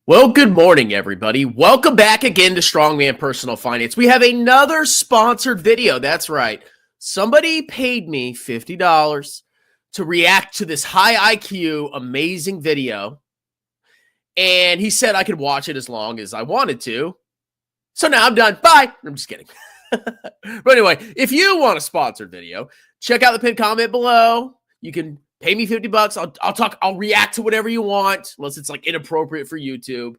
Well, good morning, everybody. Welcome back again to Strongman Personal Finance. We have another sponsored video. That's right. Somebody paid me $50 to react to this high IQ, amazing video. And he said I could watch it as long as I wanted to. So now I'm done. Bye. I'm just kidding. But anyway, if you want a sponsored video, check out the pinned comment below. You can pay me $50. I'll react to whatever you want, unless it's like inappropriate for YouTube.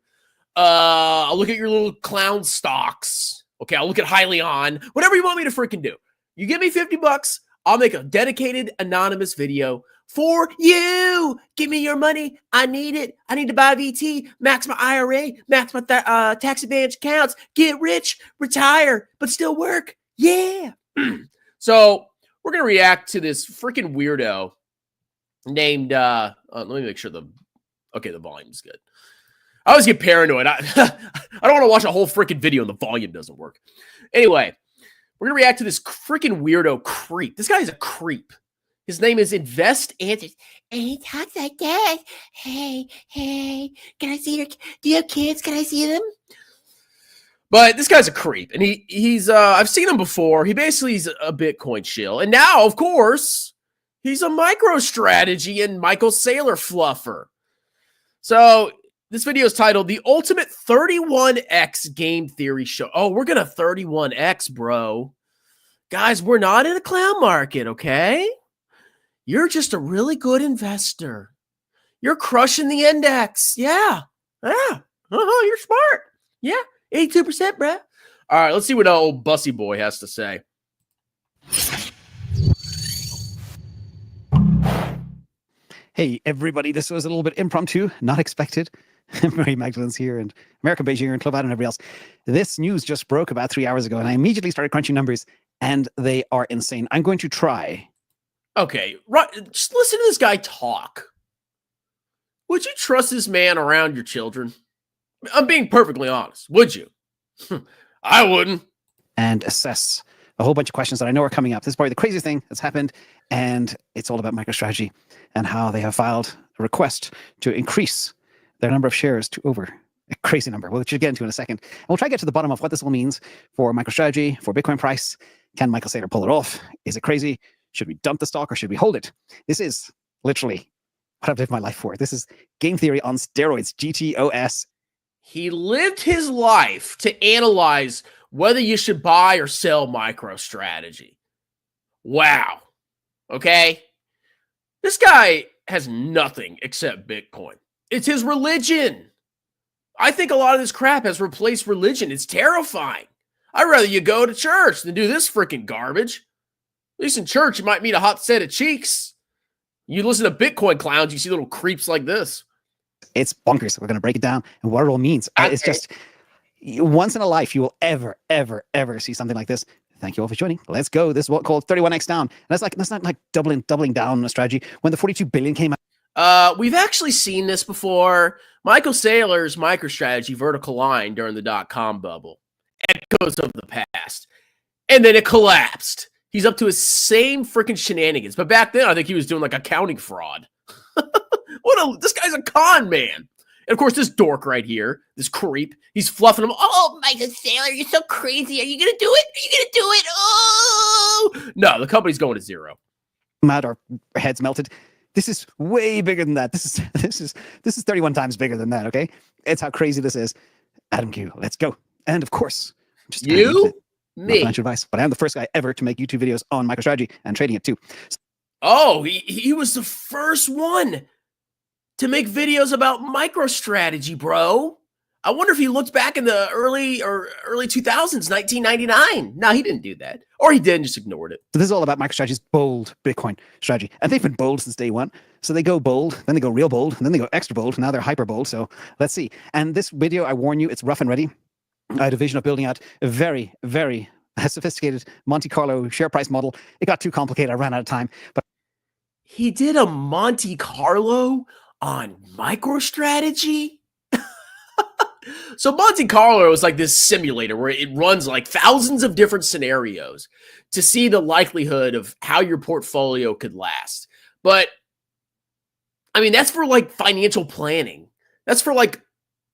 I'll look at your little clown stocks. Okay, I'll look at Hyliion. Whatever you want me to freaking do. You give me $50, I'll make a dedicated anonymous video for you. Give me your money. I need it. I need to buy VT, max my IRA, max my tax advantage accounts, get rich, retire, but still work. Yeah. So we're going to react to this freaking weirdo named, let me make sure the volume's good. I always get paranoid. I don't want to watch a whole freaking video and the volume doesn't work. Anyway, we're going to react to this freaking weirdo creep. This guy is a creep. His name is Invest Answers. And he talks like that. Hey, can I see your, do you have kids? Can I see them? But this guy's a creep. And he's I've seen him before. He basically is a Bitcoin shill. And now, of course, he's a MicroStrategy and Michael Saylor fluffer. So this video is titled The Ultimate 31X Game Theory Show. Oh, we're going to 31X, bro. Guys, we're not in a clown market, okay? You're just a really good investor. You're crushing the index. Yeah. You're smart. Yeah. 82%, bro. All right, let's see what old Bussy Boy has to say. Hey, everybody. This was a little bit impromptu, not expected. Mary Magdalene's here and American Beijing and Club Ad and everybody else. This news just broke about 3 hours ago, and I immediately started crunching numbers, and they are insane. I'm going to try. Okay, right. Just listen to this guy talk. Would you trust this man around your children? I'm being perfectly honest. Would you? I wouldn't. And assess a whole bunch of questions that I know are coming up. This is probably the craziest thing that's happened, and it's all about MicroStrategy and how they have filed a request to increase their number of shares to over a crazy number, which we'll get into in a second. And we'll try to get to the bottom of what this all means for MicroStrategy, for Bitcoin price. Can Michael Saylor pull it off? Is it crazy? Should we dump the stock or should we hold it? This is literally what I've lived my life for. This is game theory on steroids, GTOS. He lived his life to analyze whether you should buy or sell MicroStrategy. Wow. Okay? This guy has nothing except Bitcoin. It's his religion. I think a lot of this crap has replaced religion. It's terrifying. I'd rather you go to church than do this freaking garbage. At least in church, you might meet a hot set of cheeks. You listen to Bitcoin clowns, you see little creeps like this. It's bonkers. We're going to break it down and what it all means. It's just once in a life you will ever see something like this. Thank you all for joining. Let's go. This is what called 31X down. And that's not like doubling down on a strategy. When the 42 billion came out. We've actually seen this before. Michael Saylor's MicroStrategy vertical line during the .com bubble. Echoes of the past. And then it collapsed. He's up to his same freaking shenanigans. But back then, I think he was doing like accounting fraud. This guy's a con man. And of course, this dork right here, this creep, he's fluffing him. Oh, Michael Saylor, you're so crazy. Are you going to do it? Are you going to do it? Oh! No, the company's going to zero. Mad, our heads melted. This is way bigger than that. This is 31 times bigger than that, okay? It's how crazy this is. Adam Q, let's go. And of course, just you? Me. Financial advice, but I am the first guy ever to make YouTube videos on MicroStrategy and trading it too. Oh, he was the first one to make videos about MicroStrategy, bro. I wonder if he looked back in the early 2000s, 1999. No, he didn't do that. Or he did and just ignored it. So this is all about MicroStrategy's bold Bitcoin strategy. And they've been bold since day one. So they go bold, then they go real bold, and then they go extra bold. Now they're hyper bold. So let's see. And this video, I warn you, it's rough and ready. I had a vision of building out a very sophisticated Monte Carlo share price model. It got too complicated. I ran out of time. But he did a Monte Carlo on MicroStrategy? So Monte Carlo is like this simulator where it runs like thousands of different scenarios to see the likelihood of how your portfolio could last. But I mean, that's for like financial planning. That's for like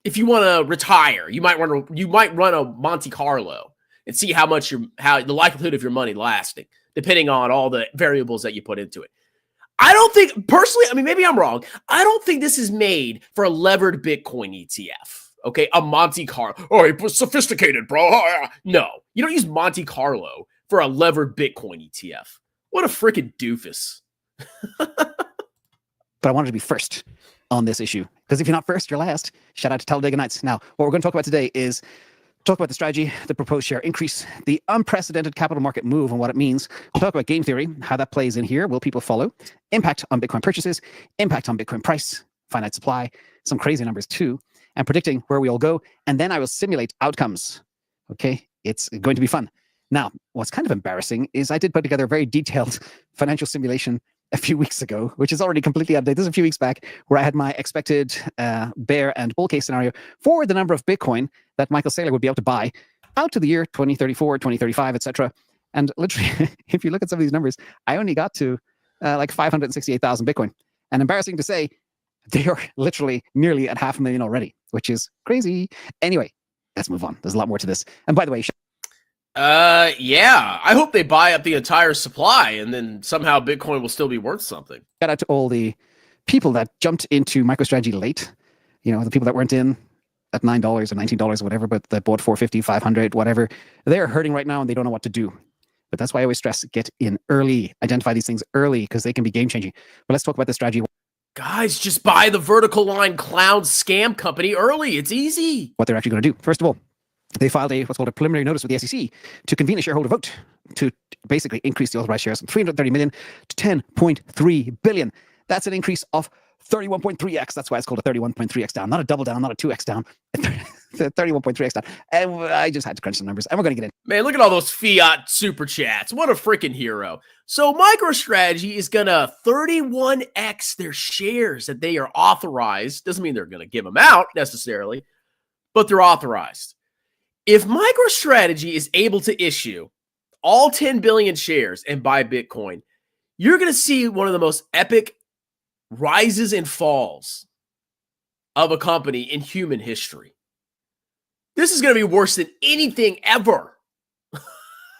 if you want to retire, you might run a Monte Carlo and see how the likelihood of your money lasting, depending on all the variables that you put into it. I don't think, personally, I mean, maybe I'm wrong. I don't think this is made for a levered Bitcoin ETF. Okay, a Monte Carlo. Oh, it was sophisticated, bro. No, you don't use Monte Carlo for a levered Bitcoin ETF. What a freaking doofus. But I wanted to be first on this issue, because if you're not first, you're last. Shout out to Talladega Nights. Now, what we're going to talk about today is talk about the strategy, the proposed share increase, the unprecedented capital market move and what it means. We'll talk about game theory, how that plays in here. Will people follow? Impact on Bitcoin purchases, impact on Bitcoin price, finite supply, some crazy numbers too, and predicting where we all go. And then I will simulate outcomes. Okay, it's going to be fun. Now, what's kind of embarrassing is I did put together a very detailed financial simulation a few weeks ago, which is already completely outdated. This is a few weeks back, where I had my expected bear and bull case scenario for the number of Bitcoin that Michael Saylor would be able to buy out to the year 2034, 2035, etc. And literally, if you look at some of these numbers, I only got to like 568,000 Bitcoin. And embarrassing to say, they are literally nearly at 500,000 already, which is crazy. Anyway, let's move on. There's a lot more to this. And by the way, yeah, I hope they buy up the entire supply and then somehow Bitcoin will still be worth something. shout out to all the people that jumped into MicroStrategy late. You know, the people that weren't in at $9 or $19 or whatever, but that bought 450, 500, whatever. They're hurting right now and they don't know what to do. But that's why I always stress, get in early, identify these things early, because they can be game changing. But let's talk about the strategy. Guys, just buy the vertical line cloud scam company early. It's easy. What they're actually going to do. First of all, they filed what's called a preliminary notice with the SEC to convene a shareholder vote to basically increase the authorized shares from 330 million to 10.3 billion. That's an increase of 31.3x. That's why it's called a 31.3x down, not a double down, not a 2x down, 31.3x down. And I just had to crunch some numbers, and we're going to get in. Man, look at all those fiat super chats. What a freaking hero. So MicroStrategy is going to 31x their shares that they are authorized. Doesn't mean they're going to give them out necessarily, but they're authorized. If MicroStrategy is able to issue all 10 billion shares and buy Bitcoin, you're going to see one of the most epic rises and falls of a company in human history. This is going to be worse than anything ever.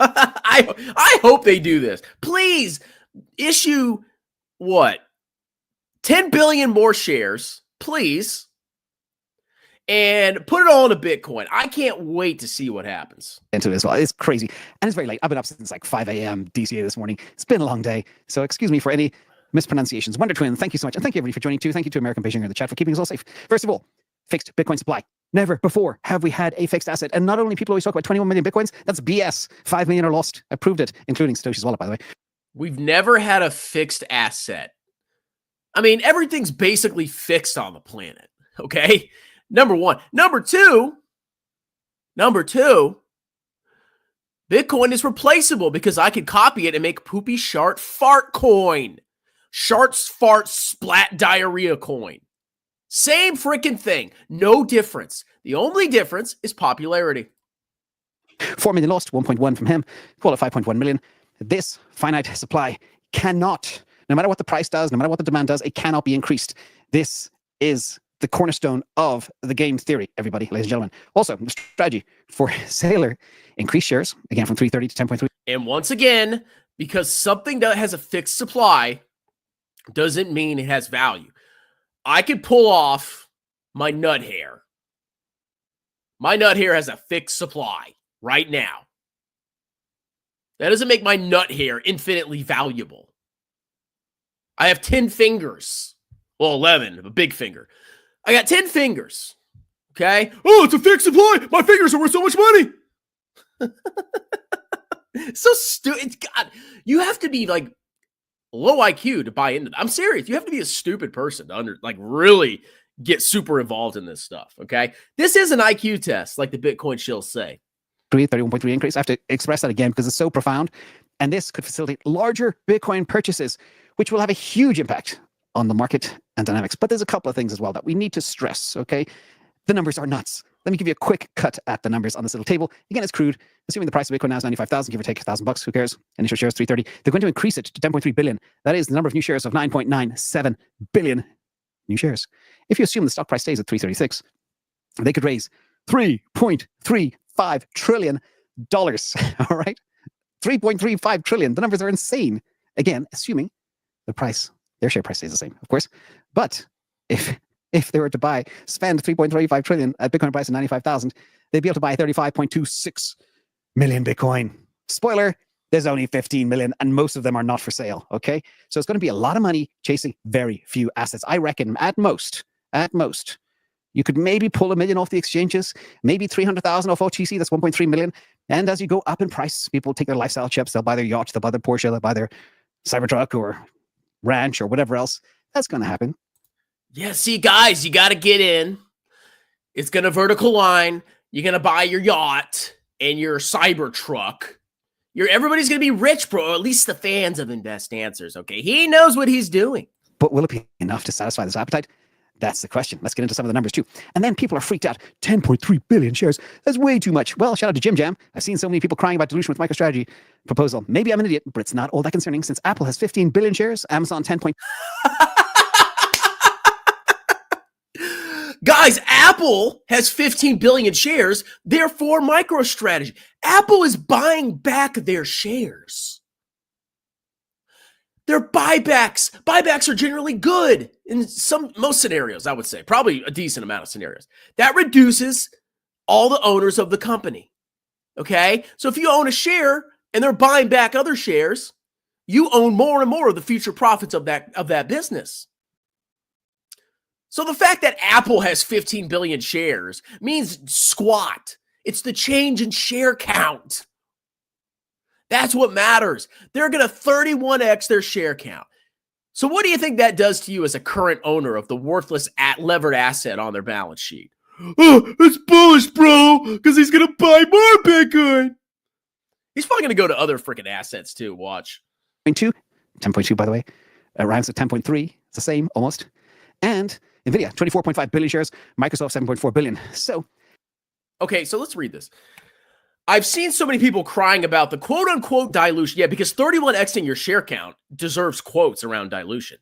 I hope they do this. Please issue what? 10 billion more shares, please. And put it all into Bitcoin. I can't wait to see what happens. Into it as well. It's crazy. And it's very late. I've been up since like 5 a.m. DCA this morning. It's been a long day. So excuse me for any mispronunciations. Wonder Twin, thank you so much. And thank you everybody for joining too. Thank you to American Beijing in the chat for keeping us all safe. First of all, fixed Bitcoin supply. Never before have we had a fixed asset. And not only people always talk about 21 million Bitcoins, that's BS. 5 million are lost. I proved it, including Satoshi's wallet, by the way. We've never had a fixed asset. I mean, everything's basically fixed on the planet. Okay. Number one. Number two, Bitcoin is replaceable because I could copy it and make poopy shart fart coin. Sharts fart splat diarrhea coin. Same freaking thing. No difference. The only difference is popularity. 4 million lost, 1.1 from him. Call it 5.1 million. This finite supply cannot, no matter what the price does, no matter what the demand does, it cannot be increased. This is the cornerstone of the game theory, everybody, ladies and gentlemen. Also, the strategy for Saylor, increase shares, again, from 330 to 10.3. And once again, because something that has a fixed supply doesn't mean it has value. I could pull off my nut hair. My nut hair has a fixed supply right now. That doesn't make my nut hair infinitely valuable. I have 10 fingers. Well, 11, a big finger. I got 10 fingers. Okay? Oh, it's a fixed supply. My fingers are worth so much money. So stupid. God, you have to be like low IQ to buy into that. I'm serious. You have to be a stupid person to really get super involved in this stuff. Okay? This is an IQ test, like the Bitcoin shills say. 31.3 increase. I have to express that again because it's so profound. And this could facilitate larger Bitcoin purchases, which will have a huge impact on the market and dynamics. But there's a couple of things as well that we need to stress, okay? The numbers are nuts. Let me give you a quick cut at the numbers on this little table. Again, it's crude. Assuming the price of Bitcoin now is 95,000, give or take $1,000, who cares? Initial shares 330. They're going to increase it to 10.3 billion. That is the number of new shares of 9.97 billion new shares. If you assume the stock price stays at 336, They could raise $3.35 trillion. All right? $3.35 trillion. The numbers are insane. Again, assuming their share price stays the same, of course. But if they were to spend $3.35 trillion at Bitcoin price of 95,000, they'd be able to buy 35.26 million Bitcoin. Spoiler, there's only 15 million, and most of them are not for sale, okay? So it's going to be a lot of money chasing very few assets. I reckon at most, you could maybe pull $1 million off the exchanges, maybe 300,000 off OTC, that's 1.3 million. And as you go up in price, people take their lifestyle chips, they'll buy their yacht, they'll buy their Porsche, they'll buy their Cybertruck or Ranch or whatever else. That's going to happen. Yeah, see, guys, you got to get in. It's going to vertical line. You're going to buy your yacht and your Cybertruck. Everybody's going to be rich, bro. Or at least the fans of Invest Answers, okay? He knows what he's doing. But will it be enough to satisfy this appetite? That's the question. Let's get into some of the numbers too. And then people are freaked out. 10.3 billion shares. That's way too much. Well, shout out to Jim Jam. I've seen so many people crying about dilution with MicroStrategy proposal. Maybe I'm an idiot, but it's not all that concerning since Apple has 15 billion shares, Amazon 10. Guys, Apple has 15 billion shares, therefore MicroStrategy. Apple is buying back their shares. They're buybacks. Buybacks are generally good in most scenarios, I would say. Probably a decent amount of scenarios. That reduces all the owners of the company. Okay? So if you own a share and they're buying back other shares, you own more and more of the future profits of that business. So the fact that Apple has 15 billion shares means squat. It's the change in share count. That's what matters. They're going to 31x their share count. So what do you think that does to you as a current owner of the worthless levered asset on their balance sheet? Oh, it's bullish, bro, because he's going to buy more Bitcoin. He's probably going to go to other freaking assets too. Watch. 10.2, by the way. Rhymes with 10.3. It's the same, almost. And NVIDIA, 24.5 billion shares. Microsoft, 7.4 billion. So. Okay, so let's read this. I've seen so many people crying about the quote-unquote dilution. Yeah, because 31xing your share count deserves quotes around dilution.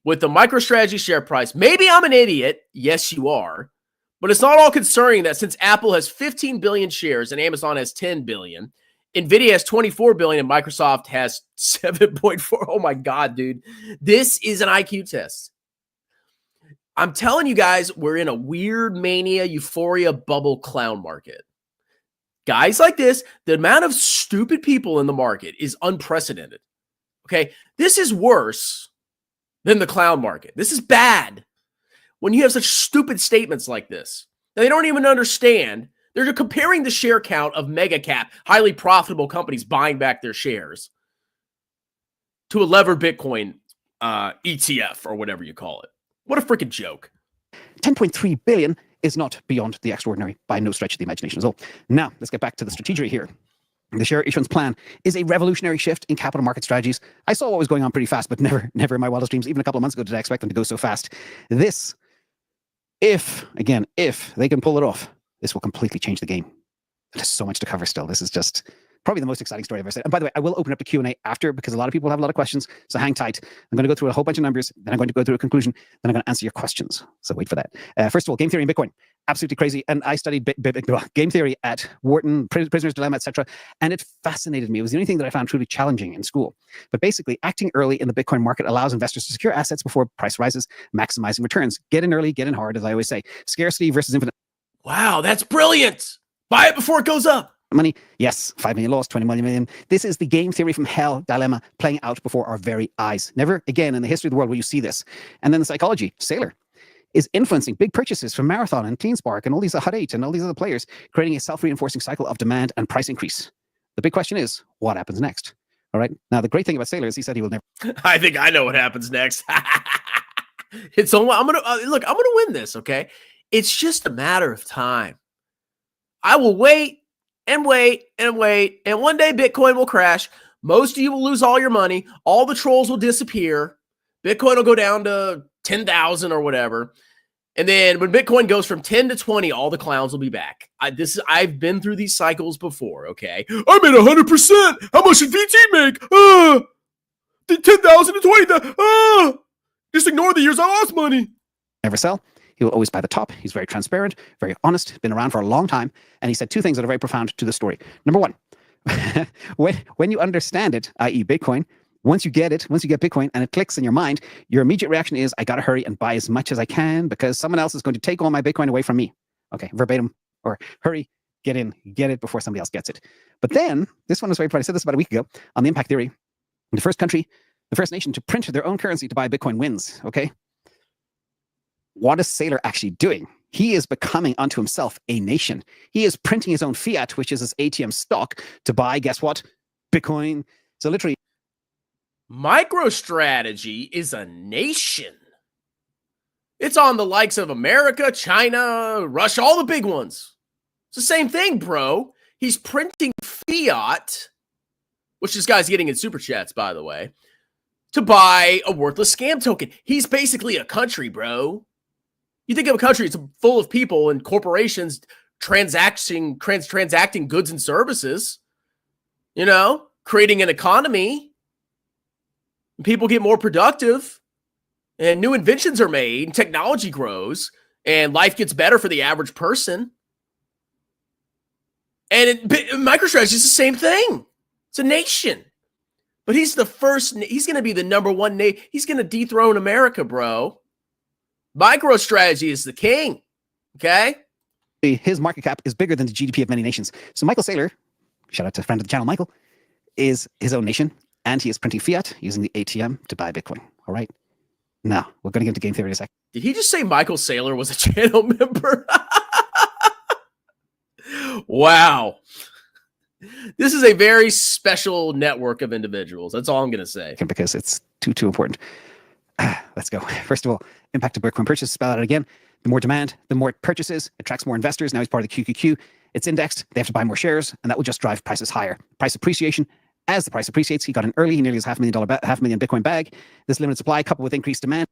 With the MicroStrategy share price, maybe I'm an idiot. Yes, you are. But it's not all concerning that since Apple has 15 billion shares and Amazon has 10 billion, NVIDIA has 24 billion and Microsoft has 7.4. Oh my God, dude. This is an IQ test. I'm telling you guys, we're in a weird mania, euphoria, bubble clown market. Guys like this, the amount of stupid people in the market is unprecedented. Okay, this is worse than the clown market. This is bad when you have such stupid statements like this. Now, they don't even understand. They're comparing the share count of mega cap, highly profitable companies buying back their shares to a levered Bitcoin ETF or whatever you call it. What a freaking joke. 10.3 billion is not beyond the extraordinary by no stretch of the imagination at all. Now, let's get back to the strategy here. The share issuance plan is a revolutionary shift in capital market strategies. I saw what was going on pretty fast, but never in my wildest dreams, even a couple of months ago, did I expect them to go so fast. This, if they can pull it off, this will completely change the game. There's so much to cover still. This is just probably the most exciting story I've ever said. And by the way, I will open up the Q&A after because a lot of people have a lot of questions. So hang tight. I'm going to go through a whole bunch of numbers. Then I'm going to go through a conclusion. Then I'm going to answer your questions. So wait for that. First of all, game theory in Bitcoin. Absolutely crazy. And I studied game theory at Wharton, Prisoner's Dilemma, etc. And it fascinated me. It was the only thing that I found truly challenging in school. But basically, acting early in the Bitcoin market allows investors to secure assets before price rises, maximizing returns. Get in early, get in hard, as I always say. Scarcity versus infinite. Wow, that's brilliant. Buy it before it goes up. Money, yes, 5 million lost, 20 million. This is the game theory from hell dilemma playing out before our very eyes. Never again in the history of the world will you see this. And then the psychology, Saylor, is influencing big purchases from Marathon and CleanSpark and all these Hut 8 and all these other players, creating a self-reinforcing cycle of demand and price increase. The big question is, what happens next? All right. Now, the great thing about Saylor is he said he will never. I think I know what happens next. It's only, I'm going to win this, okay? It's just a matter of time. I will wait and wait and wait, and one day Bitcoin will crash. Most of you will lose all your money. All the trolls will disappear. Bitcoin will go down to 10,000 or whatever. And then when Bitcoin goes from 10 to 20, all the clowns will be back. I've been through these cycles before, okay? I made 100%. How much did VT make? 10,000 to 20,000. Just ignore the years I lost money. Never sell. He will always buy the top. He's very transparent, very honest, been around for a long time. And he said two things that are very profound to the story. Number one, when you understand it, i.e. Bitcoin, once you get Bitcoin and it clicks in your mind, your immediate reaction is, I got to hurry and buy as much as I can because someone else is going to take all my Bitcoin away from me. Okay, verbatim, or hurry, get it before somebody else gets it. But then, this one was very profound. I said this about a week ago on the impact theory. The first nation to print their own currency to buy Bitcoin wins, okay? What is Saylor actually doing? He is becoming unto himself a nation. He is printing his own fiat, which is his ATM stock, to buy, guess what? Bitcoin. So literally, MicroStrategy is a nation. It's on the likes of America, China, Russia, all the big ones. It's the same thing, bro. He's printing fiat, which this guy's getting in super chats, by the way, to buy a worthless scam token. He's basically a country, bro. You think of a country, it's full of people and corporations transacting goods and services, you know, creating an economy. People get more productive and new inventions are made and technology grows and life gets better for the average person. And MicroStrategy is the same thing. It's a nation. But he's the first, he's going to be the number one nation. He's going to dethrone America, bro. MicroStrategy is the king. Okay? his market cap is bigger than the GDP of many nations. So Michael Saylor, shout out to a friend of the channel, Michael, is his own nation, and he is printing fiat using the ATM to buy Bitcoin. All right. Now, we're going to get into game theory in a second. Did he just say Michael Saylor was a channel member? Wow. This is a very special network of individuals. That's all I'm going to say. Because it's too important. Let's go. First of all, impact of Bitcoin purchase. Spell out again. The more demand, the more it purchases, attracts more investors. Now he's part of the QQQ. It's indexed. They have to buy more shares, and that will just drive prices higher. Price appreciation. As the price appreciates, he got in early. He nearly has $500,000 Bitcoin bag. This limited supply coupled with increased demand.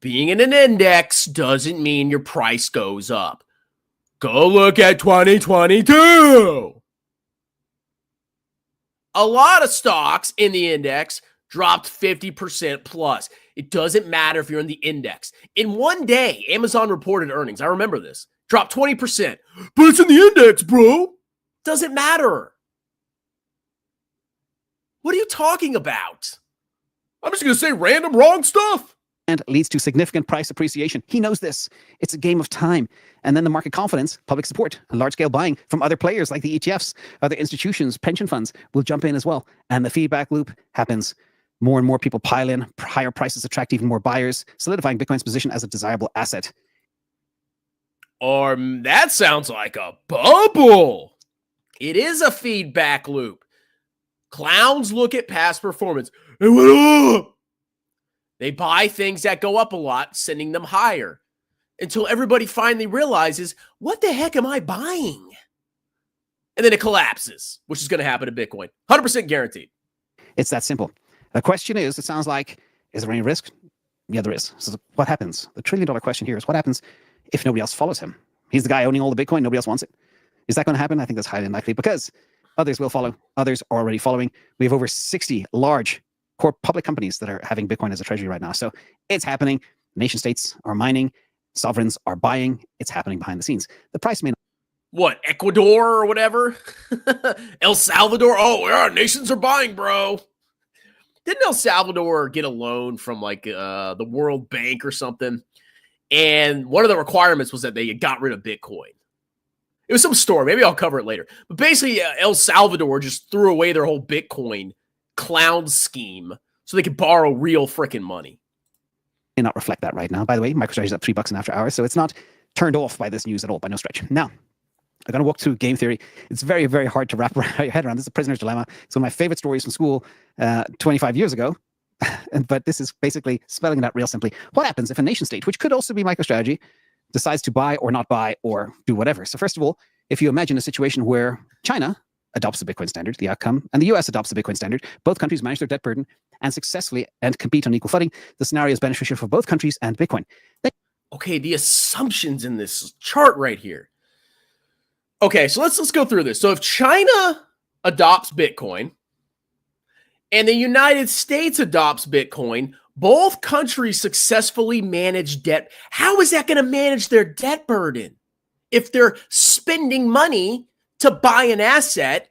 Being in an index doesn't mean your price goes up. Go look at 2022. A lot of stocks in the index dropped 50% plus. It doesn't matter if you're in the index. In one day, Amazon reported earnings. I remember this. Dropped 20%. But it's in the index, bro. Doesn't matter. What are you talking about? I'm just going to say random wrong stuff. And leads to significant price appreciation. He knows this. It's a game of time. And then the market confidence, public support, and large-scale buying from other players like the ETFs, other institutions, pension funds will jump in as well. And the feedback loop happens. More and more people pile in. Higher prices attract even more buyers, solidifying Bitcoin's position as a desirable asset. Or that sounds like a bubble. It is a feedback loop. Clowns look at past performance. It went up. They buy things that go up a lot, sending them higher until everybody finally realizes, what the heck am I buying? And then it collapses, which is going to happen to Bitcoin. 100% guaranteed. It's that simple. The question is, it sounds like, is there any risk? Yeah, there is. So what happens? The $1 trillion question here is, what happens if nobody else follows him? He's the guy owning all the Bitcoin. Nobody else wants it. Is that going to happen? I think that's highly unlikely because others will follow. Others are already following. We have over 60 large core public companies that are having Bitcoin as a treasury right now. So it's happening. Nation states are mining. Sovereigns are buying. It's happening behind the scenes. The price may not. What, Ecuador or whatever? El Salvador? Oh, yeah, nations are buying, bro. Didn't El Salvador get a loan from like the World Bank or something? And one of the requirements was that they got rid of Bitcoin. It was some story. Maybe I'll cover it later. But basically, El Salvador just threw away their whole Bitcoin clown scheme so they could borrow real freaking money. May not reflect that right now. By the way, MicroStrategy is at $3 in after hours, so it's not turned off by this news at all, by no stretch. Now, I'm going to walk through game theory. It's very, very hard to wrap your head around. This is a prisoner's dilemma. It's one of my favorite stories from school 25 years ago. But this is basically spelling it out real simply. What happens if a nation state, which could also be MicroStrategy, decides to buy or not buy or do whatever? So first of all, if you imagine a situation where China adopts the Bitcoin standard, the outcome, and the US adopts the Bitcoin standard, both countries manage their debt burden and successfully and compete on equal footing, the scenario is beneficial for both countries and Bitcoin. Okay, the assumptions in this chart right here. Okay, so let's go through this. So if China adopts Bitcoin and the United States adopts Bitcoin, Both countries successfully manage debt. How is that going to manage their debt burden if they're spending money to buy an asset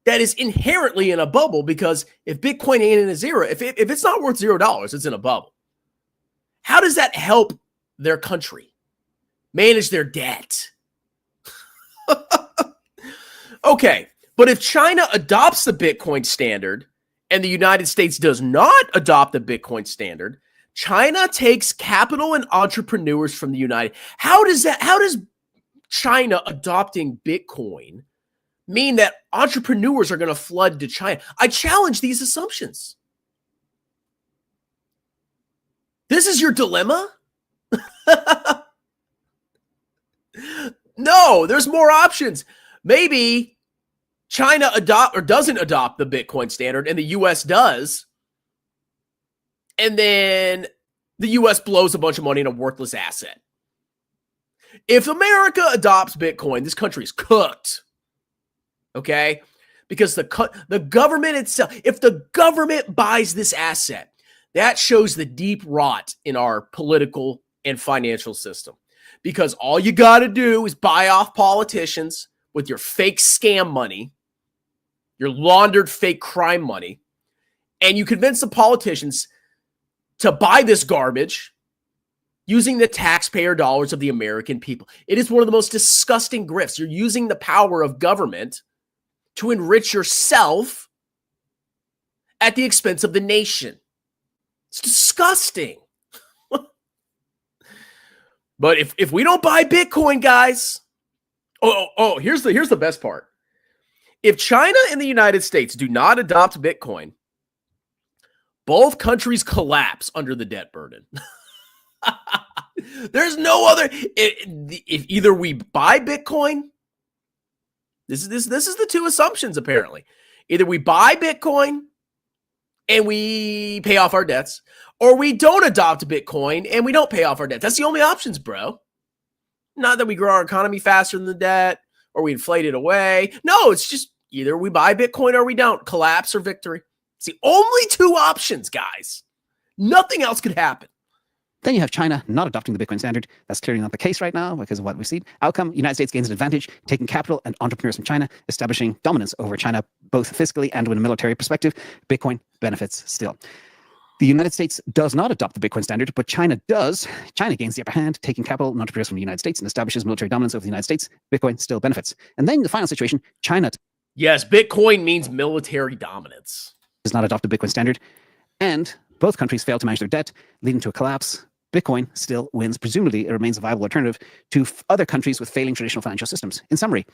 that is inherently in a bubble? Because if Bitcoin ain't in a zero, if it's not worth $0, it's in a bubble. How does that help their country manage their debt? Okay, but if China adopts the Bitcoin standard and the United States does not adopt the Bitcoin standard, China takes capital and entrepreneurs from the United. How does China adopting Bitcoin mean that entrepreneurs are going to flood to China? I challenge these assumptions. This is your dilemma? No, there's more options. Maybe China doesn't adopt the Bitcoin standard and the US does. And then the US blows a bunch of money in a worthless asset. If America adopts Bitcoin, this country is cooked. Okay? Because the government itself, if the government buys this asset, that shows the deep rot in our political and financial system. Because all you got to do is buy off politicians with your fake scam money, your laundered fake crime money, and you convince the politicians to buy this garbage using the taxpayer dollars of the American people. It is one of the most disgusting grifts. You're using the power of government to enrich yourself at the expense of the nation. It's disgusting. But if we don't buy Bitcoin, guys, here's the best part. If China and the United States do not adopt Bitcoin, both countries collapse under the debt burden. There's no other. If either we buy Bitcoin, this is the two assumptions apparently. Either we buy Bitcoin and we pay off our debts, or we don't adopt Bitcoin and we don't pay off our debt. That's the only options, bro. Not that we grow our economy faster than the debt or we inflate it away. No, it's just either we buy Bitcoin or we don't. Collapse or victory. It's the only two options, guys. Nothing else could happen. Then you have China not adopting the Bitcoin standard. That's clearly not the case right now because of what we've seen. Outcome, United States gains an advantage, taking capital and entrepreneurs from China, establishing dominance over China, both fiscally and with a military perspective. Bitcoin benefits still. The United States does not adopt the Bitcoin standard, but China does. China gains the upper hand, taking capital and entrepreneurs from the United States and establishes military dominance over the United States. Bitcoin still benefits. And then the final situation, China. Yes, Bitcoin means military dominance. Does not adopt the Bitcoin standard. And both countries fail to manage their debt, leading to a collapse. Bitcoin still wins. Presumably, it remains a viable alternative to other countries with failing traditional financial systems. In summary,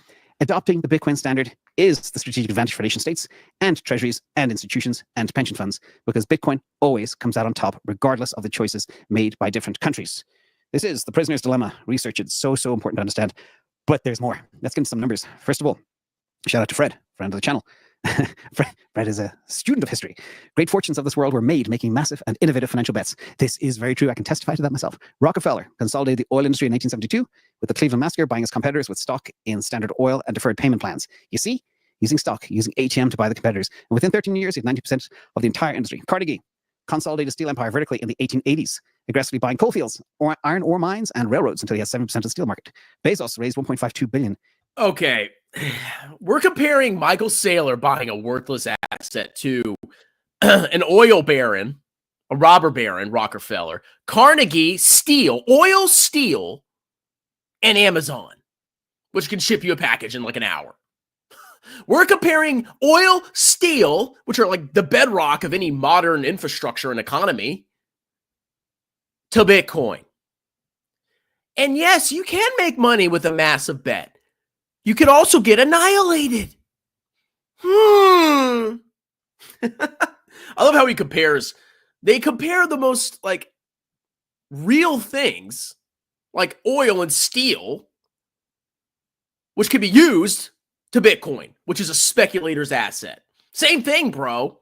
adopting the Bitcoin standard is the strategic advantage for nation states and treasuries and institutions and pension funds because Bitcoin always comes out on top regardless of the choices made by different countries. This is the prisoner's dilemma. Research is so important to understand, but there's more. Let's get into some numbers. First of all, shout out to Fred, friend of the channel. Fred is a student of history. Great fortunes of this world were made making massive and innovative financial bets. This is very true. I can testify to that myself. Rockefeller consolidated the oil industry in 1872 with the Cleveland Massacre buying his competitors with stock in Standard Oil and deferred payment plans. You see, using stock, using ATM to buy the competitors. And within 13 years, he had 90% of the entire industry. Carnegie consolidated steel empire vertically in the 1880s, aggressively buying coal fields, or iron ore mines, and railroads until he had 7% of the steel market. Bezos raised $1.52 billion. Okay, we're comparing Michael Saylor buying a worthless asset to an oil baron, a robber baron, Rockefeller, Carnegie, steel, oil, steel, and Amazon, which can ship you a package in like an hour. We're comparing oil, steel, which are like the bedrock of any modern infrastructure and economy, to Bitcoin. And yes, you can make money with a massive bet. You could also get annihilated. I love how he compares. They compare the most like real things, like oil and steel, which can be used to Bitcoin, which is a speculator's asset. Same thing, bro.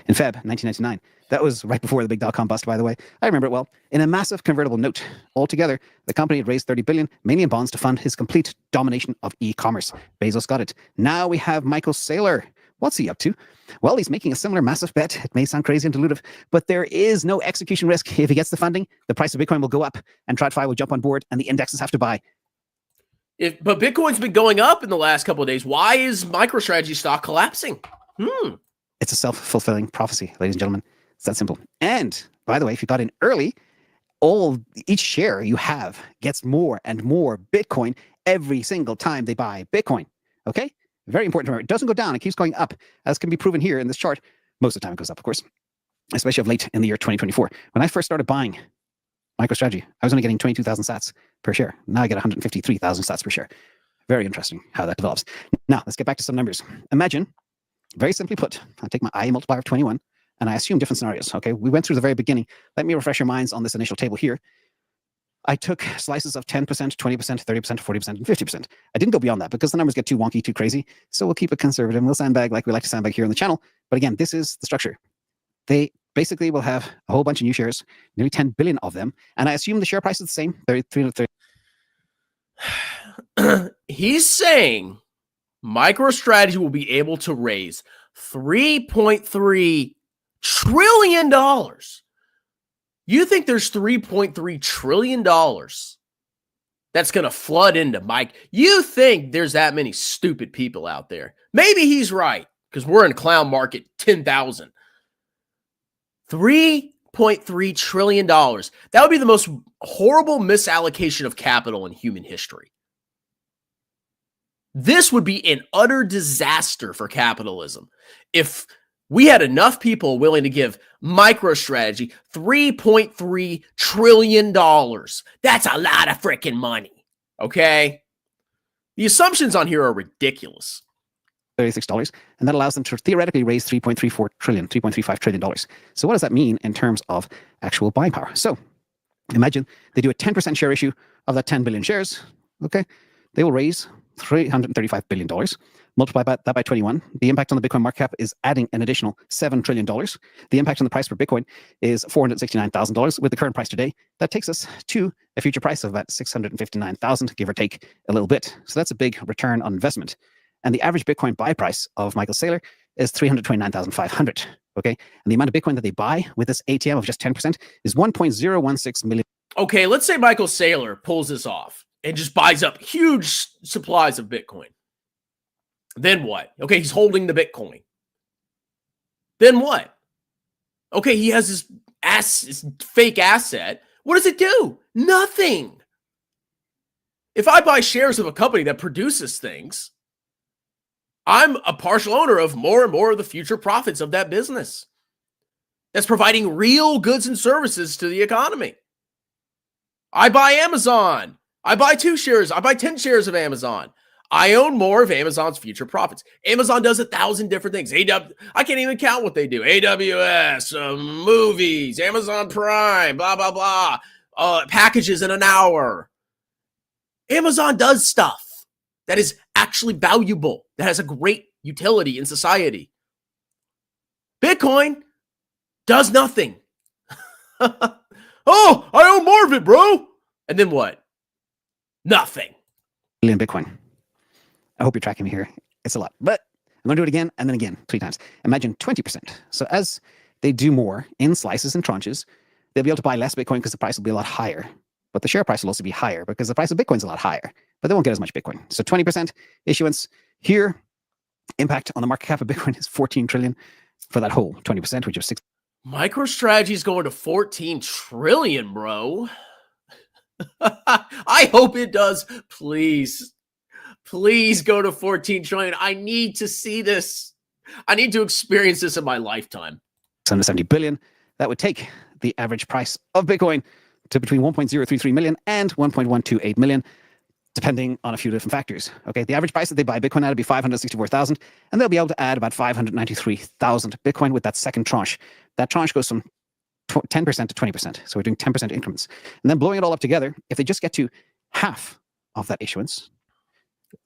In Feb 1999. That was right before the big dot-com bust, by the way. I remember it well. In a massive convertible note. Altogether, the company had raised $30 billion, mainly in bonds, to fund his complete domination of e-commerce. Bezos got it. Now we have Michael Saylor What's he up to? Well, he's making a similar massive bet. It may sound crazy and dilutive, but there is no execution risk. If he gets the funding, the price of Bitcoin will go up and TradFi will jump on board and the indexes have to buy. But Bitcoin's been going up in the last couple of days. Why is MicroStrategy stock collapsing? It's a self-fulfilling prophecy, ladies and gentlemen. It's that simple. And by the way, if you got in early, each share you have gets more and more Bitcoin every single time they buy Bitcoin. Okay? Very important to remember. It doesn't go down. It keeps going up, as can be proven here in this chart. Most of the time it goes up, of course, especially of late in the year 2024. When I first started buying MicroStrategy, I was only getting 22,000 sats per share. Now I get 153,000 sats per share. Very interesting how that develops. Now, let's get back to some numbers. Imagine, very simply put, I take my I multiplier of 21, and I assume different scenarios. Okay, we went through the very beginning. Let me refresh your minds on this initial table here. I took slices of 10%, 20%, 30%, 40%, and 50%. I didn't go beyond that because the numbers get too wonky, too crazy. So we'll keep it conservative. We'll sandbag like we like to sandbag here on the channel. But again, this is the structure. They basically will have a whole bunch of new shares, nearly 10 billion of them. And I assume the share price is the same, 330. He's saying MicroStrategy will be able to raise $3.3 trillion. You think there's $3.3 trillion that's going to flood into Mike? You think there's that many stupid people out there? Maybe he's right, because we're in clown market 10,000. $3.3 trillion. That would be the most horrible misallocation of capital in human history. This would be an utter disaster for capitalism if we had enough people willing to give MicroStrategy $3.3 trillion. That's a lot of freaking money, okay? The assumptions on here are ridiculous. $36, and that allows them to theoretically raise $3.35 trillion. So what does that mean in terms of actual buying power? So imagine they do a 10% share issue of that 10 billion shares, okay? They will raise $335 billion. Multiply that by 21. The impact on the Bitcoin market cap is adding an additional $7 trillion. The impact on the price per Bitcoin is $469,000 with the current price today. That takes us to a future price of about $659,000, give or take a little bit. So that's a big return on investment. And the average Bitcoin buy price of Michael Saylor is $329,500. Okay. And the amount of Bitcoin that they buy with this ATM of just 10% is 1.016 million. Okay, let's say Michael Saylor pulls this off and just buys up huge supplies of Bitcoin. Then what? Okay, he's holding the Bitcoin. Then what? Okay, he has his fake asset. What does it do? Nothing. If I buy shares of a company that produces things, I'm a partial owner of more and more of the future profits of that business that's providing real goods and services to the economy. I buy Amazon. I buy 2 shares. I buy 10 shares of Amazon. I own more of Amazon's future profits. Amazon does 1,000 different things. I can't even count what they do. AWS, movies, Amazon Prime, blah, blah, blah. Packages in an hour. Amazon does stuff that is actually valuable, that has a great utility in society. Bitcoin does nothing. Oh, I own more of it, bro. And then what? Nothing. Billion Bitcoin. I hope you're tracking me here. It's a lot, but I'm going to do it again and then again 3 times. Imagine 20%. So as they do more in slices and tranches, they'll be able to buy less Bitcoin because the price will be a lot higher. But the share price will also be higher because the price of Bitcoin is a lot higher, but they won't get as much Bitcoin. So 20% issuance here. Impact on the market cap of Bitcoin is 14 trillion for that whole 20%, which is 6. MicroStrategy is going to 14 trillion, bro. I hope it does. Please. Please go to 14 trillion. I need to see this. I need to experience this in my lifetime. 670 billion. That would take the average price of Bitcoin to between 1.033 million and 1.128 million, depending on a few different factors. Okay, the average price that they buy Bitcoin at would be 564,000, and they'll be able to add about 593,000 Bitcoin with that second tranche. That tranche goes from 10% to 20%. So we're doing 10% increments. And then blowing it all up together, if they just get to half of that issuance,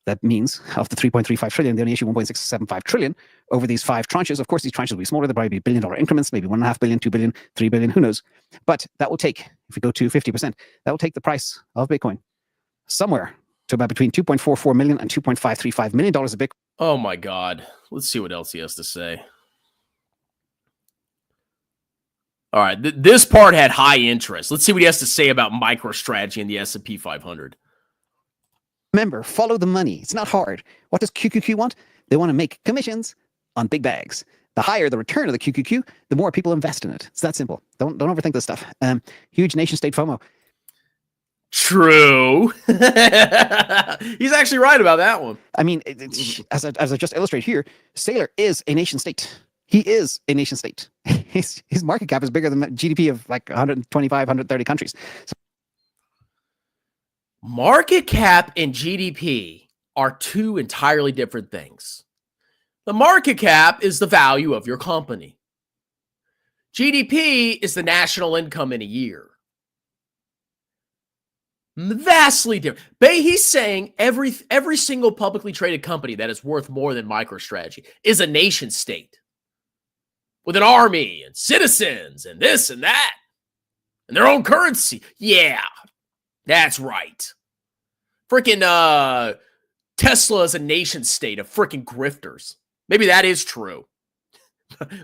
that means of the 3.35 trillion, they only issue 1.675 trillion over these 5 tranches. Of course, these tranches will be smaller. They'll probably be $1 billion increments, maybe 1.5 billion, 2 billion, 3 billion, who knows. But that will take, if we go to 50%, that will take the price of Bitcoin somewhere to about between $2.44 million and $2.535 million of Bitcoin. Oh my God. Let's see what else he has to say. All right, this part had high interest. Let's see what he has to say about MicroStrategy and the S&P 500. Remember, follow the money. It's not hard. What does QQQ want? They want to make commissions on big bags. The higher the return of the QQQ, the more people invest in it. It's that simple. Don't overthink this stuff. Huge nation state FOMO. True. He's actually right about that one. I mean, as I just illustrate here, Saylor is a nation state. He is a nation state. His market cap is bigger than the GDP of like 125, 130 countries. So, market cap and GDP are two entirely different things. The market cap is the value of your company. GDP is the national income in a year. Vastly different. He's saying every single publicly traded company that is worth more than MicroStrategy is a nation state with an army and citizens and this and that and their own currency. Yeah, that's right. Freaking Tesla is a nation state of freaking grifters. Maybe that is true.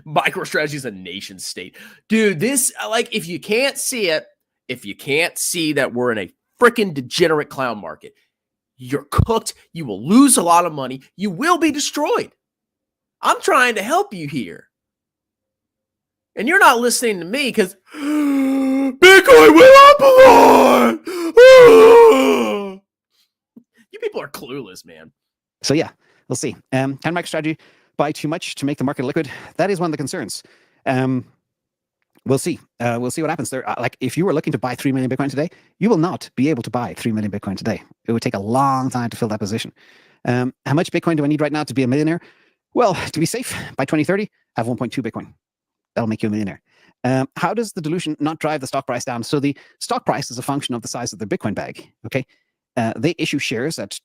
MicroStrategy is a nation state. Dude, this, like, if you can't see it, if you can't see that we're in a freaking degenerate clown market, you're cooked. You will lose a lot of money. You will be destroyed. I'm trying to help you here. And you're not listening to me because Bitcoin went up a lot. You people are clueless, man. So yeah, we'll see. Can MicroStrategy buy too much to make the market liquid? That is one of the concerns. We'll see. We'll see what happens there. Like, if you were looking to buy 3 million Bitcoin today, you will not be able to buy 3 million Bitcoin today. It would take a long time to fill that position. How much Bitcoin do I need right now to be a millionaire? Well, to be safe, by 2030, have 1.2 Bitcoin. That'll make you a millionaire. How does the dilution not drive the stock price down? So the stock price is a function of the size of the Bitcoin bag. Okay, they issue shares at.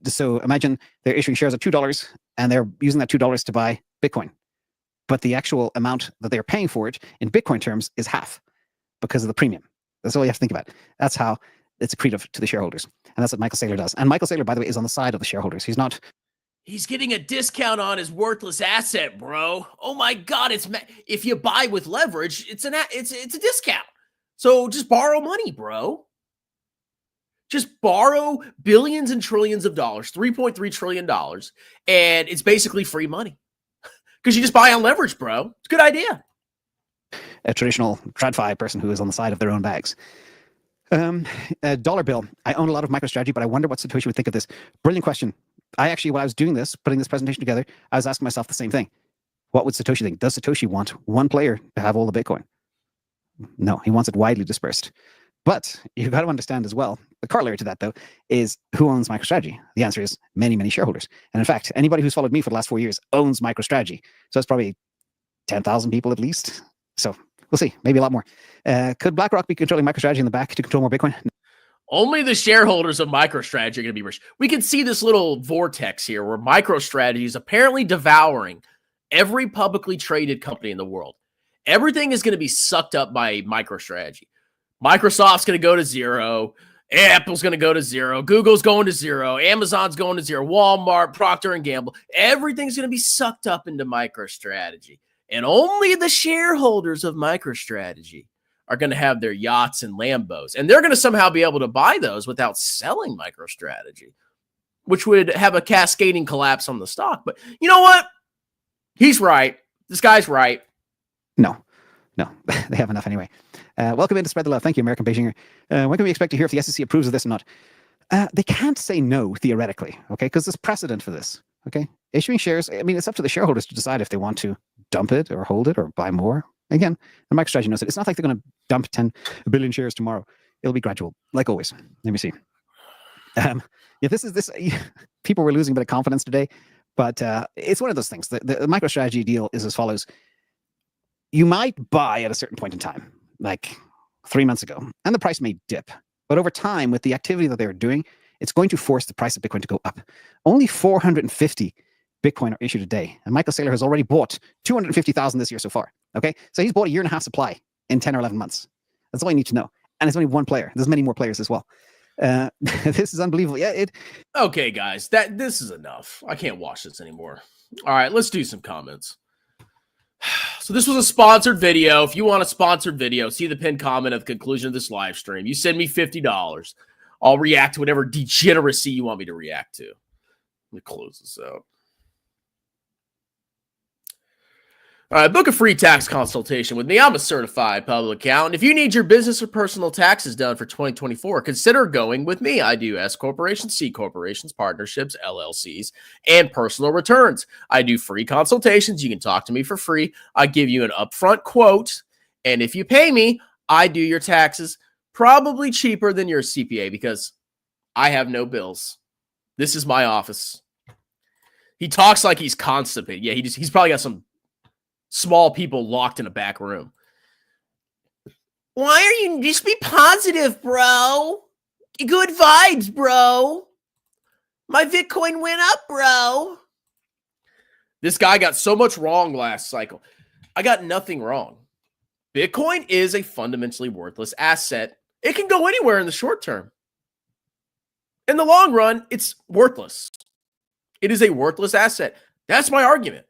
So imagine they're issuing shares at $2, and they're using that $2 to buy Bitcoin, but the actual amount that they're paying for it in Bitcoin terms is half because of the premium. That's all you have to think about. That's how it's accretive to the shareholders, and that's what Michael Saylor does. And Michael Saylor, by the way, is on the side of the shareholders. He's not. He's getting a discount on his worthless asset, bro. Oh my God! If you buy with leverage, it's a discount. So just borrow money, bro. Just borrow billions and trillions of dollars, $3.3 trillion, and it's basically free money because you just buy on leverage, bro. It's a good idea. A traditional TradFi person who is on the side of their own bags. A dollar bill. I own a lot of MicroStrategy, but I wonder what Satoshi would think of this. Brilliant question. I actually, while I was doing this, putting this presentation together, I was asking myself the same thing. What would Satoshi think? Does Satoshi want one player to have all the Bitcoin? No, he wants it widely dispersed. But you've got to understand as well, the corollary to that, though, is who owns MicroStrategy? The answer is many, many shareholders. And in fact, anybody who's followed me for the last 4 years owns MicroStrategy. So it's probably 10,000 people at least. So we'll see, maybe a lot more. Could BlackRock be controlling MicroStrategy in the back to control more Bitcoin? Only the shareholders of MicroStrategy are going to be rich. We can see this little vortex here where MicroStrategy is apparently devouring every publicly traded company in the world. Everything is going to be sucked up by MicroStrategy. Microsoft's going to go to zero. Apple's going to go to zero. Google's going to zero. Amazon's going to zero. Walmart, Procter & Gamble. Everything's going to be sucked up into MicroStrategy. And only the shareholders of MicroStrategy are going to have their yachts and Lambos. And they're going to somehow be able to buy those without selling MicroStrategy, which would have a cascading collapse on the stock. But you know what? He's right. This guy's right. No, they have enough anyway. Welcome in to Spread the Love. Thank you, American Beijinger. When can we expect to hear if the SEC approves of this or not? They can't say no, theoretically, okay, because there's precedent for this, okay? Issuing shares, I mean, it's up to the shareholders to decide if they want to dump it or hold it or buy more. Again, the MicroStrategy knows it. It's not like they're going to dump 10 billion shares tomorrow. It'll be gradual, like always. Let me see. People were losing a bit of confidence today, but it's one of those things. The MicroStrategy deal is as follows. You might buy at a certain point in time, like 3 months ago, and the price may dip. But over time, with the activity that they're doing, it's going to force the price of Bitcoin to go up. Only 450 Bitcoin are issued a day. And Michael Saylor has already bought 250,000 this year so far. Okay, so he's bought a 1.5 year supply in 10 or 11 months. That's all you need to know. And it's only one player. There's many more players as well. This is unbelievable. Yeah, Okay, guys, this is enough. I can't watch this anymore. All right, let's do some comments. So this was a sponsored video. If you want a sponsored video, see the pinned comment at the conclusion of this live stream. You send me $50. I'll react to whatever degeneracy you want me to react to. Let me close this out. All right, book a free tax consultation with me. I'm a certified public accountant. If you need your business or personal taxes done for 2024, consider going with me. I do S corporations, C corporations, partnerships, LLCs, and personal returns. I do free consultations. You can talk to me for free. I give you an upfront quote, and if you pay me, I do your taxes probably cheaper than your CPA because I have no bills. This is my office. He talks like he's constipated. Yeah, he's probably got some small people locked in a back room. Why are you just be positive, bro? Good vibes, bro. My Bitcoin went up, bro. This guy got so much wrong last cycle. I got nothing wrong. Bitcoin is a fundamentally worthless asset. It can go anywhere in the short term. In the long run, it's worthless. It is a worthless asset. That's my argument.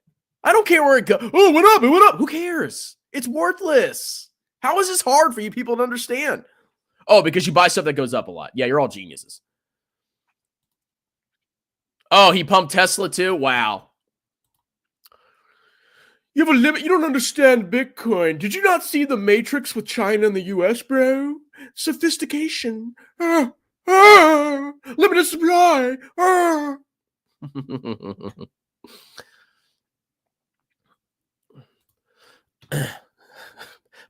I don't care where it goes. Oh, it went up. It went up. Who cares? It's worthless. How is this hard for you people to understand? Oh, because you buy stuff that goes up a lot. Yeah, you're all geniuses. Oh, he pumped Tesla too? Wow. You have a limit. You don't understand Bitcoin. Did you not see the Matrix with China and the US, bro? Sophistication. Limited supply.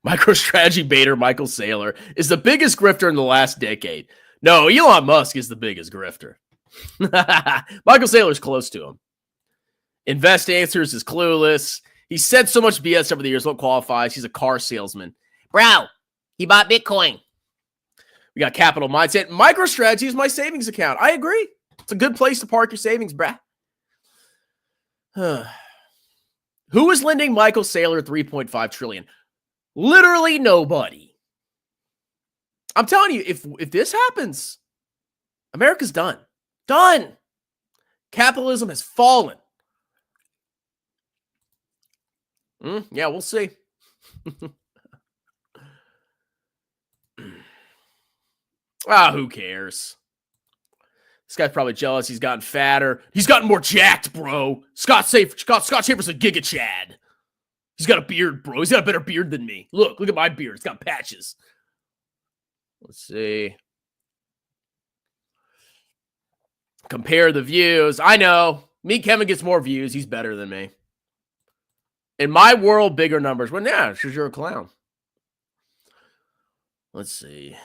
MicroStrategy baiter Michael Saylor is the biggest grifter in the last decade. No, Elon Musk is the biggest grifter. Michael Saylor's close to him. Invest Answers is clueless. He said so much BS over the years, what qualifies. He's a car salesman. Bro, he bought Bitcoin. We got Capital Mindset. MicroStrategy is my savings account. I agree. It's a good place to park your savings, bruh. Who is lending Michael Saylor $3.5 trillion? Literally nobody. I'm telling you, if this happens, America's done. Done. Capitalism has fallen. Yeah, we'll see. Who cares? This guy's probably jealous. He's gotten fatter. He's gotten more jacked, bro. Scott Schaefer's a giga chad. He's got a beard, bro. He's got a better beard than me. Look at my beard. It's got patches. Let's see. Compare the views. I know. Me, Kevin gets more views. He's better than me. In my world, bigger numbers. Well, yeah, because you're a clown. Let's see.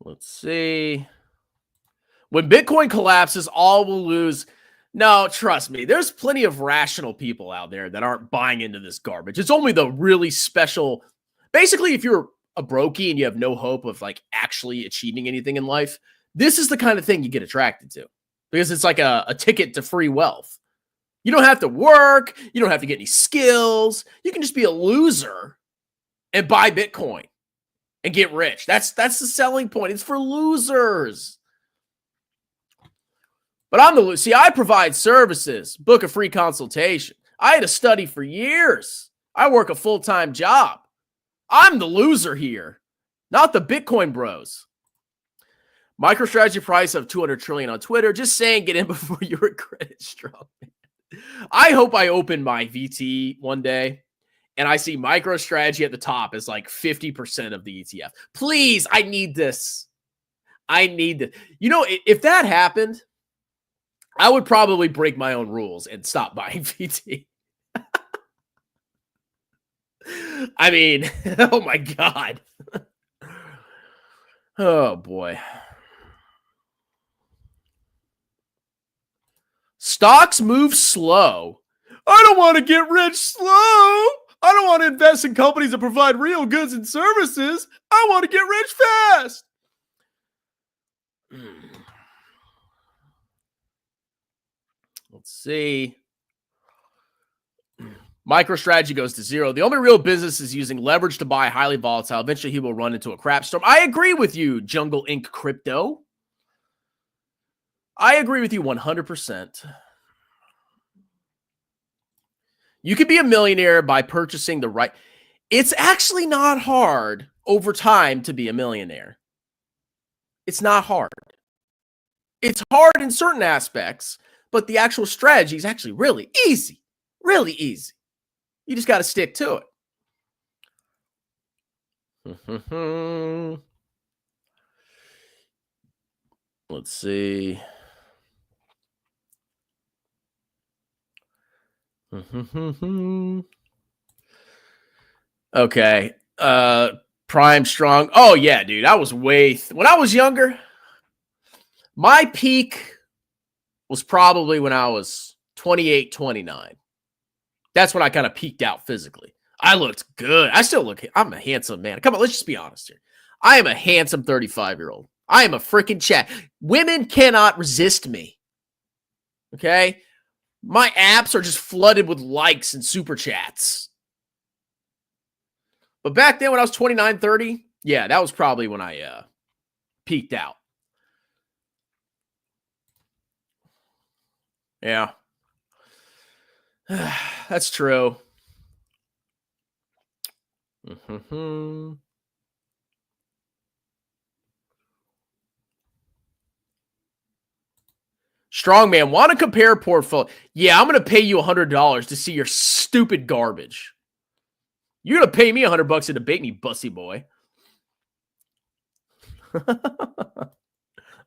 Let's see. When Bitcoin collapses, all will lose. No, trust me. There's plenty of rational people out there that aren't buying into this garbage. It's only the really special. Basically, if you're a brokey and you have no hope of like actually achieving anything in life, this is the kind of thing you get attracted to because it's like a ticket to free wealth. You don't have to work. You don't have to get any skills. You can just be a loser and buy Bitcoin and get rich. That's the selling point. It's for losers. But I'm the loser. See, I provide services, book a free consultation. I had to study for years. I work a full-time job. I'm the loser here, not the Bitcoin bros. MicroStrategy price of 200 trillion on Twitter. Just saying, get in before you regret it, strong. I hope I open my VT one day and I see MicroStrategy at the top as like 50% of the ETF. Please, I need this. I need this. You know, if that happened, I would probably break my own rules and stop buying VT. I mean, oh my God. Oh boy. Stocks move slow. I don't want to get rich slow. I don't want to invest in companies that provide real goods and services. I want to get rich fast. Let's see. MicroStrategy goes to zero. The only real business is using leverage to buy highly volatile. Eventually, he will run into a crap storm. I agree with you, Jungle Inc. Crypto. I agree with you 100%. You could be a millionaire by purchasing the right. It's actually not hard over time to be a millionaire. It's not hard. It's hard in certain aspects, but the actual strategy is actually really easy. Really easy. You just got to stick to it. Let's see. Okay. Prime Strong. Oh, yeah, dude. I was when I was younger, my peak was probably when I was 28, 29. That's when I kind of peaked out physically. I looked good. I still look, I'm a handsome man. Come on, let's just be honest here. I am a handsome 35-year-old. I am a freaking chat. Women cannot resist me. Okay? My apps are just flooded with likes and super chats. But back then when I was 29, 30, yeah, that was probably when I peaked out. Yeah. That's true. Strongman, want to compare portfolio? Yeah, I'm going to pay you $100 to see your stupid garbage. You're going to pay me $100 to debate me, bussy boy.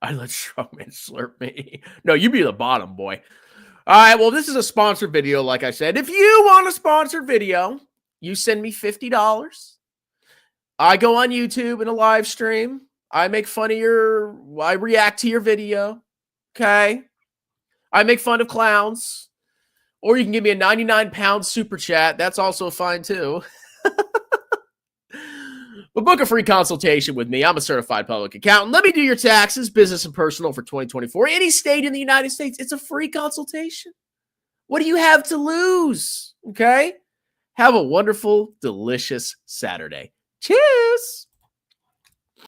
I let Strongman slurp me. No, you be the bottom, boy. All right, well, this is a sponsored video, like I said. If you want a sponsored video, you send me $50. I go on YouTube in a live stream. I make fun of I react to your video. Okay? I make fun of clowns. Or you can give me a 99-pound super chat. That's also fine, too. But book a free consultation with me. I'm a certified public accountant. Let me do your taxes, business and personal, for 2024. Any state in the United States, it's a free consultation. What do you have to lose? Okay? Have a wonderful, delicious Saturday. Cheers.